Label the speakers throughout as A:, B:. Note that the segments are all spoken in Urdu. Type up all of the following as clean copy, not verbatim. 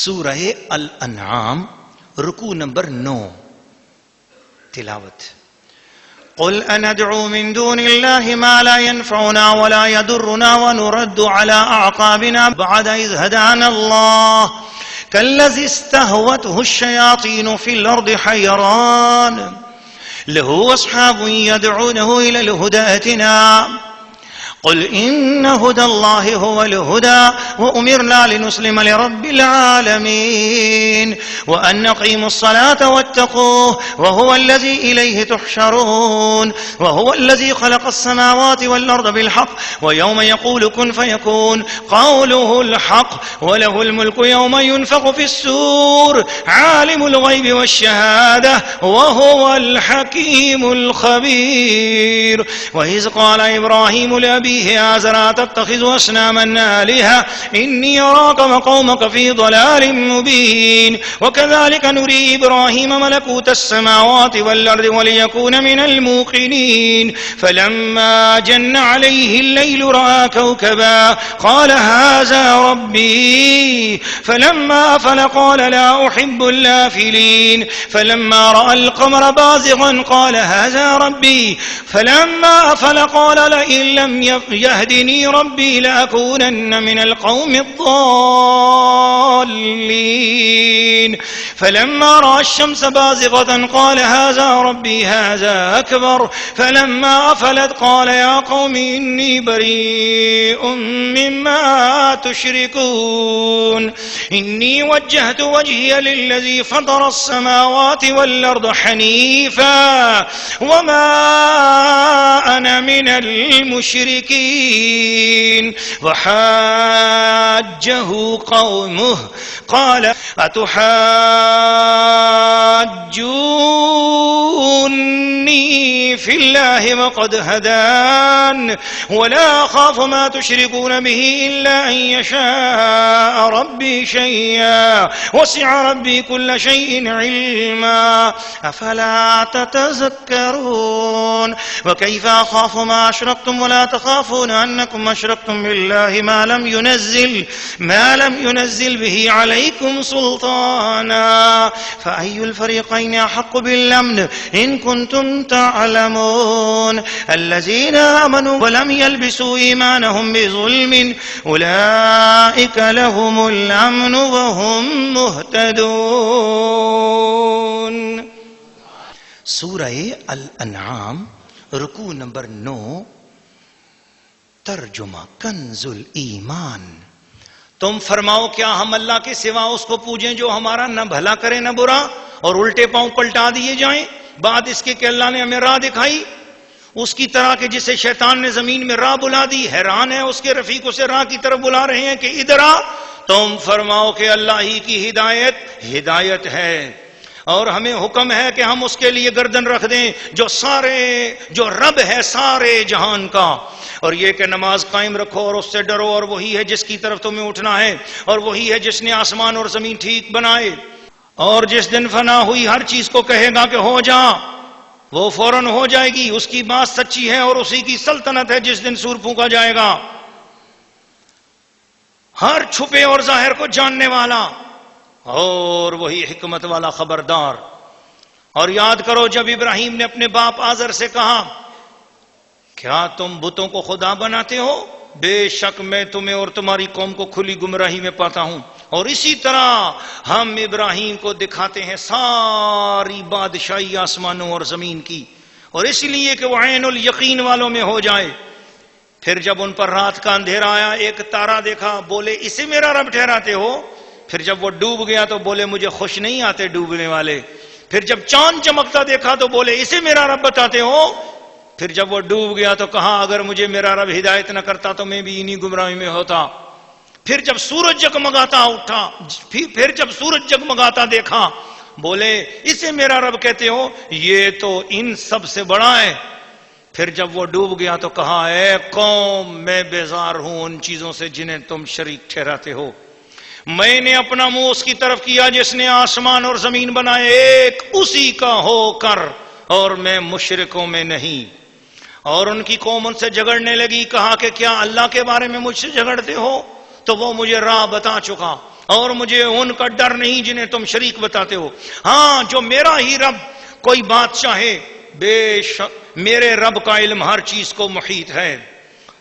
A: سورہ الانعام رکوع نمبر 9 تلاوت. قل أندعو من دون الله ما لا ينفعنا ولا يضرنا ونرد على أعقابنا بعد إذ هدانا الله كالذي استهوته الشياطين في الأرض حيران له أصحاب يدعونه إلى الهدى ائتنا قل إن هدى الله هو الهدى وأمرنا لنسلم لرب العالمين وأن نقيموا الصلاة واتقوه وهو الذي إليه تحشرون وهو الذي خلق السماوات والأرض بالحق ويوم يقول كن فيكون قوله الحق وله الملك يوم ينفخ في السور عالم الغيب والشهادة وهو الحكيم الخبير. وإذ قال إبراهيم لأبيه آزر تتخذ أصناما آلهة إني أراك وقومك في ضلال مبين وكذلك نري إبراهيم ملكوت السماوات والأرض وليكون من الموقنين فلما جن عليه الليل رأى كوكبا قال هذا ربي فلما أفل قال لا أحب اللافلين فلما رأى القمر بازغا قال هذا ربي فلما أفل قال لئن لم يهدني ربي لأكونن من القوم الضالين فلما رأى الشمس بازغة قال هذا ربي هذا أكبر فلما أفلت قال يا قوم إني بريء مما تشركون إني وجهت وجهي للذي فطر السماوات والأرض حنيفا وما أنا من المشركين وحاجه قومه قال أتحاجوني في الله وقد هدان ولا أخاف ما تشركون به إلا أن يشاء ربي شيئا وسع ربي كل شيء علما أفلا تتذكرون وكيف أخاف ما أشركتم ولا تخافون أنكم أشركتم بالله ما لم ينزل به عليكم سلطانا فأي الفريقين أحق بالأمن إن كنتم تعلمون الذين آمنوا ولم يلبسوا إيمانهم بظلم أولئك لهم الأمن وهم مهتدون. سورہ الانعام رکوع نمبر 9 ترجمہ کنز الایمان. تم فرماؤ کیا ہم اللہ کے سوا اس کو پوجیں جو ہمارا نہ بھلا کرے نہ برا اور الٹے پاؤں پلٹا دیے جائیں بعد اس کے کہ اللہ نے ہمیں راہ دکھائی اس کی طرح کہ جسے شیطان نے زمین میں راہ بلا دی حیران ہے اس کے رفیق اسے راہ کی طرف بلا رہے ہیں کہ ادھر آ. تم فرماؤ کہ اللہ ہی کی ہدایت ہے اور ہمیں حکم ہے کہ ہم اس کے لیے گردن رکھ دیں جو رب ہے سارے جہان کا اور یہ کہ نماز قائم رکھو اور اس سے ڈرو اور وہی ہے جس کی طرف تمہیں اٹھنا ہے اور وہی ہے جس نے آسمان اور زمین ٹھیک بنائے اور جس دن فنا ہوئی ہر چیز کو کہے گا کہ ہو جا وہ فوراً ہو جائے گی. اس کی بات سچی ہے اور اسی کی سلطنت ہے جس دن سور پھونکا جائے گا ہر چھپے اور ظاہر کو جاننے والا اور وہی حکمت والا خبردار. اور یاد کرو جب ابراہیم نے اپنے باپ آزر سے کہا کیا تم بتوں کو خدا بناتے ہو بے شک میں تمہیں اور تمہاری قوم کو کھلی گمراہی میں پاتا ہوں. اور اسی طرح ہم ابراہیم کو دکھاتے ہیں ساری بادشاہی آسمانوں اور زمین کی اور اس لیے کہ وہ عین الیقین والوں میں ہو جائے. پھر جب ان پر رات کا اندھیرا آیا ایک تارا دیکھا بولے اسے میرا رب ٹھہراتے ہو. پھر جب وہ ڈوب گیا تو بولے مجھے خوش نہیں آتے ڈوبنے والے. پھر جب چاند چمکتا دیکھا تو بولے اسے میرا رب بتاتے ہو. پھر جب وہ ڈوب گیا تو کہا اگر مجھے میرا رب ہدایت نہ کرتا تو میں بھی انہی گمراہی میں ہوتا. پھر جب سورج جگمگاتا دیکھا بولے اسے میرا رب کہتے ہو یہ تو ان سب سے بڑا ہے. پھر جب وہ ڈوب گیا تو کہا اے قوم میں بیزار ہوں ان چیزوں سے جنہیں تم شریک ٹھہراتے ہو. میں نے اپنا منہ اس کی طرف کیا جس نے آسمان اور زمین بنائے ایک اسی کا ہو کر اور میں مشرکوں میں نہیں. اور ان کی قوم ان سے جھگڑنے لگی. کہا کہ کیا اللہ کے بارے میں مجھ سے جھگڑتے ہو؟ تو وہ مجھے راہ بتا چکا. اور مجھے ان کا ڈر نہیں جنہیں تم شریک بتاتے ہو. ہاں جو میرا ہی رب کوئی بات چاہے، بے شک میرے رب کا علم ہر چیز کو محیط ہے.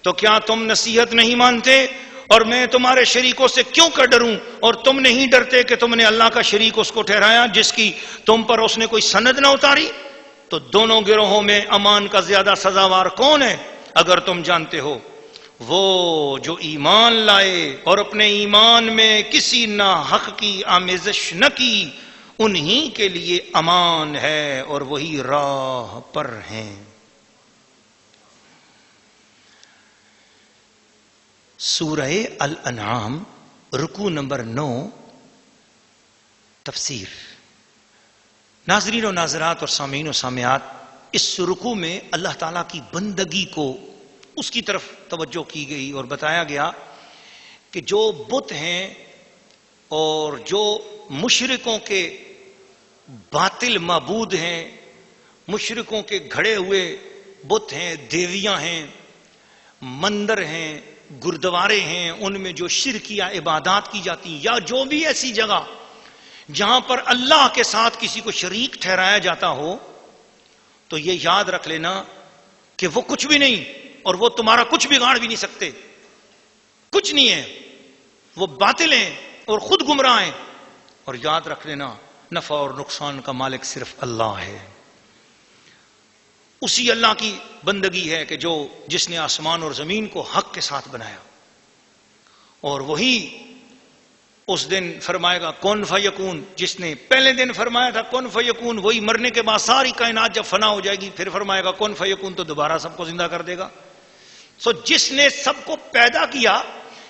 A: تو کیا تم نصیحت نہیں مانتے؟ اور میں تمہارے شریکوں سے کیوں کر ڈروں؟ اور تم نہیں ڈرتے کہ تم نے اللہ کا شریک اس کو ٹھہرایا جس کی تم پر اس نے کوئی سند نہ اتاری؟ تو دونوں گروہوں میں امان کا زیادہ سزاوار کون ہے اگر تم جانتے ہو؟ وہ جو ایمان لائے اور اپنے ایمان میں کسی ناحق کی آمیزش نہ کی، انہی کے لیے امان ہے اور وہی راہ پر ہیں. سورہ الانعام رکوع نمبر 9 تفسیر. ناظرین و ناظرات اور سامعین و سامعات، اس رکوع میں اللہ تعالیٰ کی بندگی کو اس کی طرف توجہ کی گئی اور بتایا گیا کہ جو بت ہیں اور جو مشرکوں کے باطل معبود ہیں، مشرکوں کے گھڑے ہوئے بت ہیں، دیویاں ہیں، مندر ہیں، گردوارے ہیں، ان میں جو شرکیہ عبادات کی جاتی ہیں، یا جو بھی ایسی جگہ جہاں پر اللہ کے ساتھ کسی کو شریک ٹھہرایا جاتا ہو، تو یہ یاد رکھ لینا کہ وہ کچھ بھی نہیں اور وہ تمہارا کچھ بگاڑ بھی نہیں سکتے. کچھ نہیں ہے، وہ باطل ہیں اور خود گمراہ ہیں. اور یاد رکھ لینا نفع اور نقصان کا مالک صرف اللہ ہے. اسی اللہ کی بندگی ہے کہ جس نے آسمان اور زمین کو حق کے ساتھ بنایا، اور وہی اس دن فرمائے گا کن فیکون. جس نے پہلے دن فرمایا تھا کن فیکون، وہی مرنے کے بعد ساری کائنات جب فنا ہو جائے گی پھر فرمائے گا کن فیکون، تو دوبارہ سب کو زندہ کر دے گا. جس نے سب کو پیدا کیا،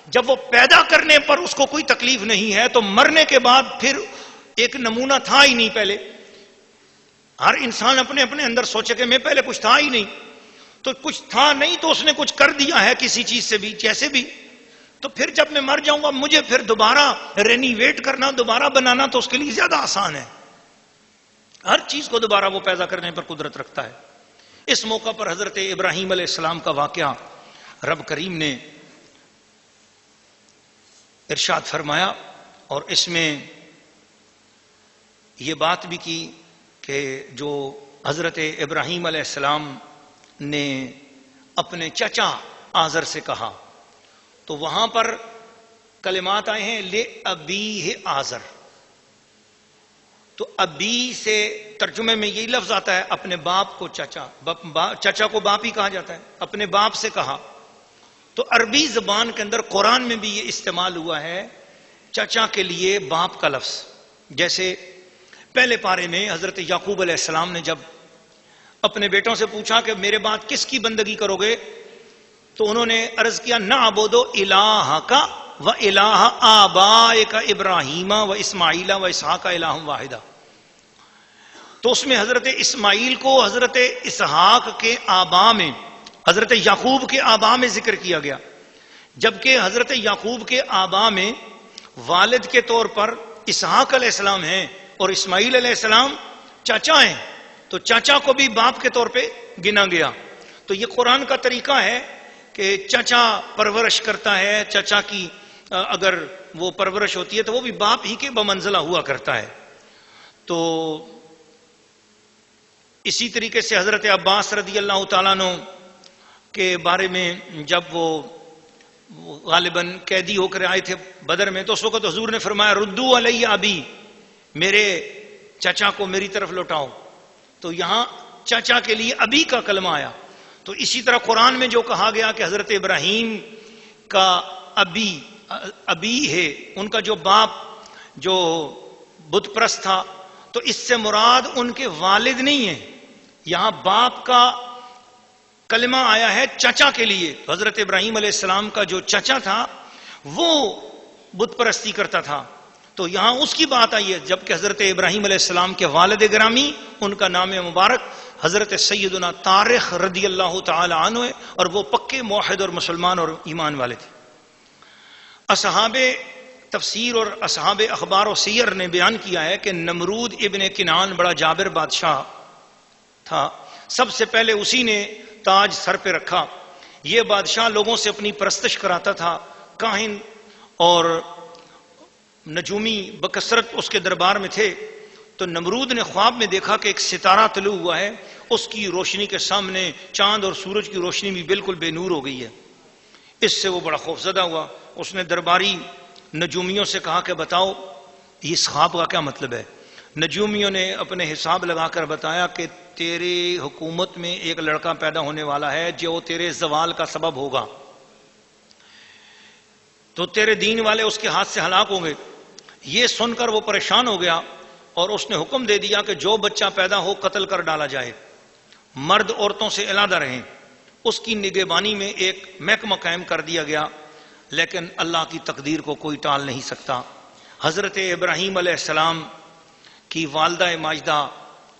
A: جب وہ پیدا کرنے پر اس کو کوئی تکلیف نہیں ہے، تو مرنے کے بعد پھر ایک نمونہ تھا ہی نہیں پہلے. ہر انسان اپنے اپنے اندر سوچے کہ میں پہلے کچھ تھا ہی نہیں، تو کچھ تھا نہیں تو اس نے کچھ کر دیا ہے کسی چیز سے بھی، جیسے بھی. تو پھر جب میں مر جاؤں گا مجھے پھر دوبارہ رینیویٹ کرنا، دوبارہ بنانا تو اس کے لیے زیادہ آسان ہے. ہر چیز کو دوبارہ وہ پیدا کرنے پر قدرت رکھتا ہے. اس موقع پر حضرت ابراہیم علیہ السلام کا واقعہ رب کریم نے ارشاد فرمایا، اور اس میں یہ بات بھی کی کہ جو حضرت ابراہیم علیہ السلام نے اپنے چچا آزر سے کہا، تو وہاں پر کلمات آئے ہیں لے ابیہ آزر. تو ابی سے ترجمے میں یہی لفظ آتا ہے اپنے باپ کو چچا، چچا کو باپ ہی کہا جاتا ہے، اپنے باپ سے کہا. تو عربی زبان کے اندر قرآن میں بھی یہ استعمال ہوا ہے چچا کے لیے باپ کا لفظ. جیسے پہلے پارے میں حضرت یعقوب علیہ السلام نے جب اپنے بیٹوں سے پوچھا کہ میرے بعد کس کی بندگی کرو گے، تو انہوں نے عرض کیا نعبد الہک و الہ آبائک ابراہیم و اسماعیل و اسحاق الہ واحدہ. تو اس میں حضرت اسماعیل کو حضرت اسحاق کے آبا میں، حضرت یعقوب کے آبا میں ذکر کیا گیا، جبکہ حضرت یعقوب کے آبا میں والد کے طور پر اسحاق علیہ السلام ہیں اور اسماعیل علیہ السلام چاچا ہیں، تو چاچا کو بھی باپ کے طور پہ گنا گیا. تو یہ قرآن کا طریقہ ہے کہ چچا پرورش کرتا ہے، چچا کی اگر وہ پرورش ہوتی ہے تو وہ بھی باپ ہی کے بمنزلہ ہوا کرتا ہے. تو اسی طریقے سے حضرت عباس رضی اللہ تعالیٰ عنہ کے بارے میں جب وہ غالباً قیدی ہو کر آئے تھے بدر میں، تو اس وقت حضور نے فرمایا ردو علی ابی، میرے چچا کو میری طرف لوٹاؤ. تو یہاں چچا کے لیے ابی کا کلمہ آیا. تو اسی طرح قرآن میں جو کہا گیا کہ حضرت ابراہیم کا ابی ہے، ان کا جو باپ جو بت پرست تھا، تو اس سے مراد ان کے والد نہیں ہیں، یہاں باپ کا کلمہ آیا ہے چچا کے لیے. حضرت ابراہیم علیہ السلام کا جو چچا تھا وہ بت پرستی کرتا تھا، تو یہاں اس کی بات آئی ہے، جبکہ حضرت ابراہیم علیہ السلام کے والد گرامی ان کا نام مبارک حضرت سیدنا طارق رضی اللہ تعالی عنہ ہے، اور وہ پکے موحد اور مسلمان اور ایمان والے تھے. اصحاب تفسیر اور اصحاب اخبار و سیر نے بیان کیا ہے کہ نمرود ابن کنعان بڑا جابر بادشاہ تھا، سب سے پہلے اسی نے تاج سر پہ رکھا. یہ بادشاہ لوگوں سے اپنی پرستش کراتا تھا، کاہن اور نجومی بکثرت اس کے دربار میں تھے، تو نمرود نے خواب میں دیکھا کہ ایک ستارہ طلوع ہوا ہے، اس کی روشنی کے سامنے چاند اور سورج کی روشنی بھی بالکل بے نور ہو گئی ہے۔ اس سے وہ بڑا خوفزدہ ہوا، اس نے درباری نجومیوں سے کہا کہ بتاؤ اس خواب کا کیا مطلب ہے؟ نجومیوں نے اپنے حساب لگا کر بتایا کہ تیری حکومت میں ایک لڑکا پیدا ہونے والا ہے جو تیرے زوال کا سبب ہوگا، تو تیرے دین والے اس کے ہاتھ سے ہلاک ہوں گے۔ یہ سن کر وہ پریشان ہو گیا اور اس نے حکم دے دیا کہ جو بچہ پیدا ہو قتل کر ڈالا جائے، مرد عورتوں سے علیحدہ رہیں۔ اس کی نگہبانی میں ایک محکمہ قائم کر دیا گیا، لیکن اللہ کی تقدیر کو کوئی ٹال نہیں سکتا۔ حضرت ابراہیم علیہ السلام کی والدہ ماجدہ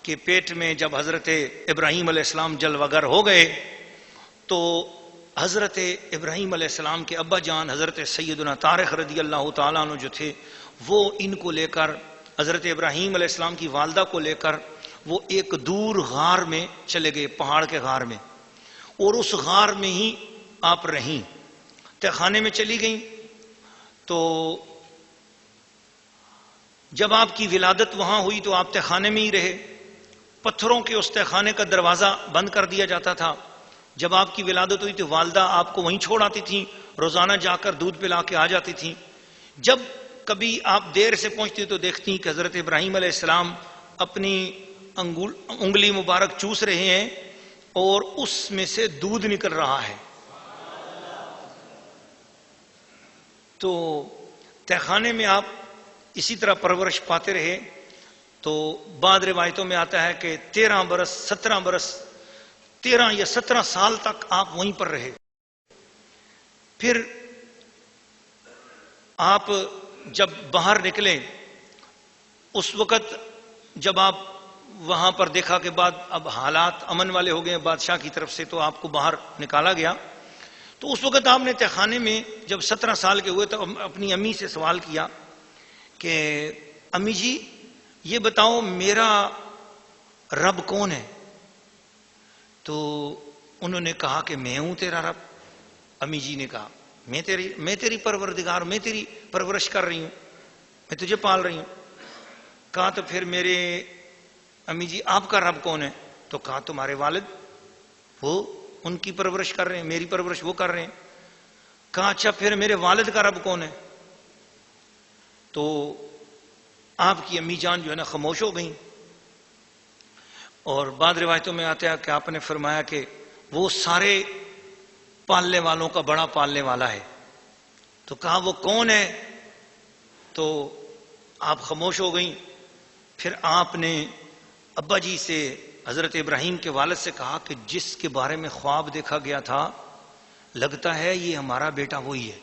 A: کے پیٹ میں جب حضرت ابراہیم علیہ السلام جلوہ گر ہو گئے تو حضرت ابراہیم علیہ السلام کے ابا جان حضرت سیدنا طارق رضی اللہ تعالیٰ عنہ جو تھے، وہ ان کو لے کر، حضرت ابراہیم علیہ السلام کی والدہ کو لے کر وہ ایک دور غار میں چلے گئے، پہاڑ کے غار میں، اور اس غار میں ہی آپ رہیں، تہ خانے میں چلی گئیں۔ تو جب آپ کی ولادت وہاں ہوئی تو آپ تہ خانے میں ہی رہے، پتھروں کے اس تہ خانے کا دروازہ بند کر دیا جاتا تھا۔ جب آپ کی ولادت ہوئی تو والدہ آپ کو وہیں چھوڑ آتی تھیں، روزانہ جا کر دودھ پلا کے آ جاتی تھیں۔ جب کبھی آپ دیر سے پہنچتی تو دیکھتی کہ حضرت ابراہیم علیہ السلام اپنی انگلی مبارک چوس رہے ہیں اور اس میں سے دودھ نکل رہا ہے۔ تو تہخانے میں آپ اسی طرح پرورش پاتے رہے۔ تو بعض روایتوں میں آتا ہے کہ 13 یا 17 سال تک آپ وہیں پر رہے۔ پھر آپ جب باہر نکلے اس وقت جب آپ وہاں پر دیکھا کہ بعد اب حالات امن والے ہو گئے بادشاہ کی طرف سے، تو آپ کو باہر نکالا گیا۔ تو اس وقت آپ نے تہخانے میں جب 17 سال کے ہوئے تو اپنی امی سے سوال کیا کہ امی جی یہ بتاؤ میرا رب کون ہے؟ تو انہوں نے کہا کہ میں ہوں تیرا رب۔ امی جی نے کہا میں تیری پروردگار، میں تیری پرورش کر رہی ہوں، میں تجھے پال رہی ہوں۔ کہا تو پھر میرے امی جی آپ کا رب کون ہے؟ تو کہا تمہارے والد، وہ ان کی پرورش کر رہے ہیں، میری پرورش وہ کر رہے ہیں۔ کہا اچھا پھر میرے والد کا رب کون ہے؟ تو آپ کی امی جان جو ہے نا خاموش ہو گئیں، اور بعض روایتوں میں آتا ہے کہ آپ نے فرمایا کہ وہ سارے پالنے والوں کا بڑا پالنے والا ہے۔ تو کہا وہ کون ہے؟ تو آپ خاموش ہو گئیں۔ پھر آپ نے ابا جی سے، حضرت ابراہیم کے والد سے کہا کہ جس کے بارے میں خواب دیکھا گیا تھا لگتا ہے یہ ہمارا بیٹا وہی ہے۔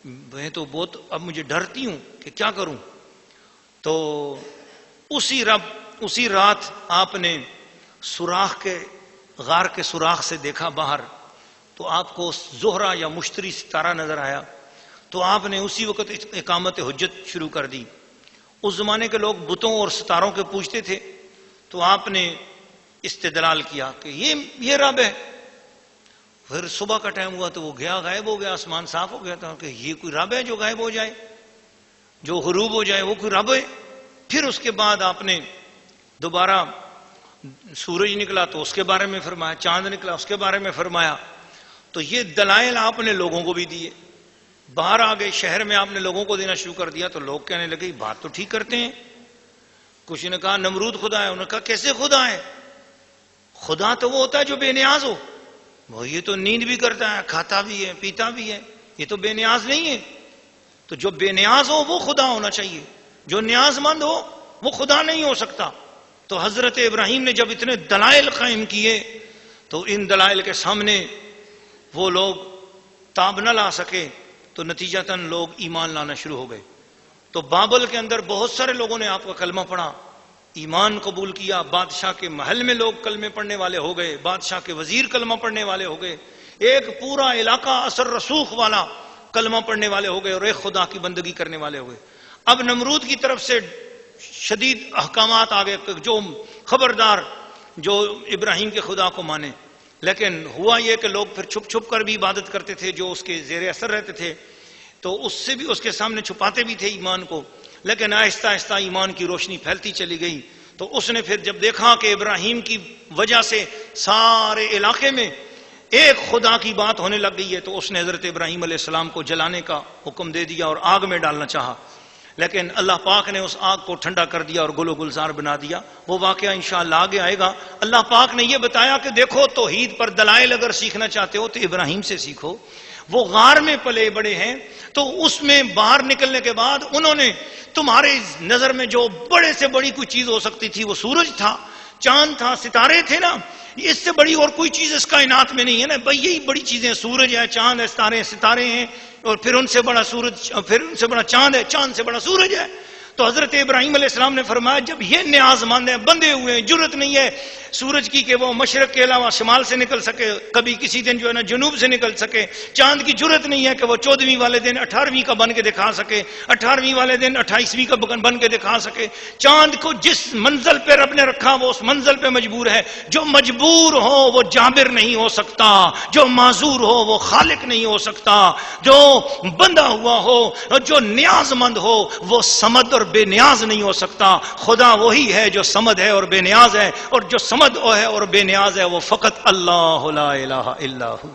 A: میں تو بہت اب مجھے ڈرتی ہوں کہ کیا کروں۔ تو اسی رات آپ نے سوراخ کے غار کے سوراخ سے دیکھا باہر، تو آپ کو زہرہ یا مشتری ستارہ نظر آیا۔ تو آپ نے اسی وقت اقامت حجت شروع کر دی۔ اس زمانے کے لوگ بتوں اور ستاروں کے پوجتے تھے، تو آپ نے استدلال کیا کہ یہ رب ہے۔ پھر صبح کا ٹائم ہوا تو وہ گیا، غائب ہو گیا، آسمان صاف ہو گیا تھا کہ یہ کوئی رب ہے جو غائب ہو جائے، جو غروب ہو جائے وہ کوئی رب ہے۔ پھر اس کے بعد آپ نے دوبارہ سورج نکلا تو اس کے بارے میں فرمایا، چاند نکلا اس کے بارے میں فرمایا۔ تو یہ دلائل آپ نے لوگوں کو بھی دیے۔ باہر آ گئے شہر میں، آپ نے لوگوں کو دینا شروع کر دیا، تو لوگ کہنے لگے بات تو ٹھیک کرتے ہیں۔ کچھ نے کہا نمرود خدا ہے، انہوں نے کہا کیسے خدا ہے؟ خدا تو وہ ہوتا ہے جو بے نیاز ہو۔ وہ یہ تو نیند بھی کرتا ہے، کھاتا بھی ہے، پیتا بھی ہے، یہ تو بے نیاز نہیں ہے۔ تو جو بے نیاز ہو وہ خدا ہونا چاہیے، جو نیاز مند ہو وہ خدا نہیں ہو سکتا۔ تو حضرت ابراہیم نے جب اتنے دلائل قائم کیے تو ان دلائل کے سامنے وہ لوگ تاب نہ لا سکے، تو نتیجتاً لوگ ایمان لانا شروع ہو گئے۔ تو بابل کے اندر بہت سارے لوگوں نے آپ کا کلمہ پڑھا، ایمان قبول کیا۔ بادشاہ کے محل میں لوگ کلمے پڑھنے والے ہو گئے، بادشاہ کے وزیر کلمہ پڑھنے والے ہو گئے، ایک پورا علاقہ اثر رسوخ والا کلمہ پڑھنے والے ہو گئے اور ایک خدا کی بندگی کرنے والے ہو گئے۔ اب نمرود کی طرف سے شدید احکامات آ گئے کہ جو خبردار جو ابراہیم کے خدا کو مانے۔ لیکن ہوا یہ کہ لوگ پھر چھپ چھپ کر بھی عبادت کرتے تھے جو اس کے زیر اثر رہتے تھے۔ تو اس سے بھی اس کے سامنے چھپاتے بھی تھے ایمان کو، لیکن آہستہ آہستہ ایمان کی روشنی پھیلتی چلی گئی. تو اس نے پھر جب دیکھا کہ ابراہیم کی وجہ سے سارے علاقے میں ایک خدا کی بات ہونے لگ گئی ہے، تو اس نے حضرت ابراہیم علیہ السلام کو جلانے کا حکم دے دیا اور آگ میں ڈالنا چاہا، لیکن اللہ پاک نے اس آگ کو ٹھنڈا کر دیا اور گل و گلزار بنا دیا. وہ واقعہ انشاءاللہ آگے آئے گا. اللہ پاک نے یہ بتایا کہ دیکھو توحید پر دلائل اگر سیکھنا چاہتے ہو تو ابراہیم سے سیکھو. وہ غار میں پلے بڑے ہیں، تو اس میں باہر نکلنے کے بعد انہوں نے تمہارے نظر میں جو بڑے سے بڑی کوئی چیز ہو سکتی تھی وہ سورج تھا، چاند تھا، ستارے تھے نا، اس سے بڑی اور کوئی چیز اس کائنات میں نہیں ہے نا بھائی، یہی بڑی چیزیں، سورج ہے، چاند ہے، ستارے ہیں، اور پھر ان سے بڑا سورج، پھر ان سے بڑا چاند ہے، چاند سے بڑا سورج ہے. تو حضرت ابراہیم علیہ السلام نے فرمایا جب یہ نیاز مند ہیں، بندے ہوئے ہیں، جرت نہیں ہے سورج کی کہ وہ مشرق کے علاوہ شمال سے نکل سکے، کبھی کسی دن جو ہے نا جنوب سے نکل سکے، چاند کی جرت نہیں ہے کہ وہ 14ویں والے دن 18ویں کا بن کے دکھا سکے، 18ویں والے دن 28ویں کا بن کے دکھا سکے. چاند کو جس منزل پہ رب نے رکھا وہ اس منزل پہ مجبور ہے. جو مجبور ہو وہ جابر نہیں ہو سکتا، جو معذور ہو وہ خالق نہیں ہو سکتا، جو بندہ ہوا ہو، جو نیاز مند ہو وہ صمد اور بے نیاز نہیں ہو سکتا. خدا وہی ہے جو صمد ہے اور بے نیاز ہے، اور جو صمد ہے اور بے نیاز ہے وہ فقط اللہ لا الہ الا ہو.